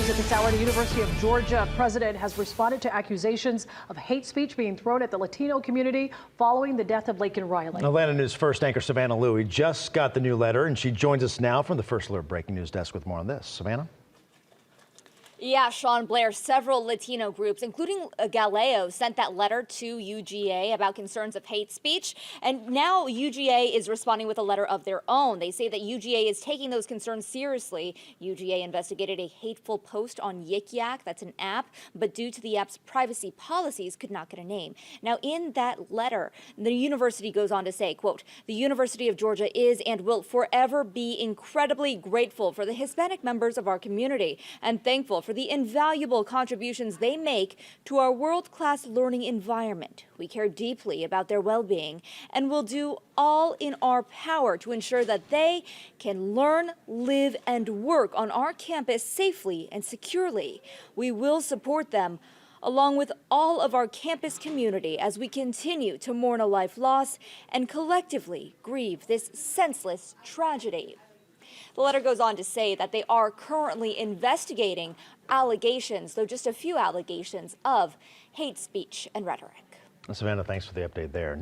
news at this hour. The University of Georgia president has responded to accusations of hate speech being thrown at the Latino community following the death of Laken Riley. Atlanta News First anchor Savannah Louie just got the new letter, and she joins us now from the First Alert Breaking News desk with more on this. Savannah? Yeah, Sean Blair, several Latino groups, including Galeo, sent that letter to UGA about concerns of hate speech. And now UGA is responding with a letter of their own. They say that UGA is taking those concerns seriously. UGA investigated a hateful post on Yik Yak, that's an app, but due to the app's privacy policies, could not get a name. Now, in that letter, the university goes on to say, quote, "The University of Georgia is and will forever be incredibly grateful for the Hispanic members of our community and thankful for the invaluable contributions they make to our world-class learning environment. We care deeply about their well-being and will do all in our power to ensure that they can learn, live, and work on our campus safely and securely. We will support them along with all of our campus community as we continue to mourn a life loss and collectively grieve this senseless tragedy." The letter goes on to say that they are currently investigating allegations, though just a few allegations, of hate speech and rhetoric. Savannah, thanks for the update there.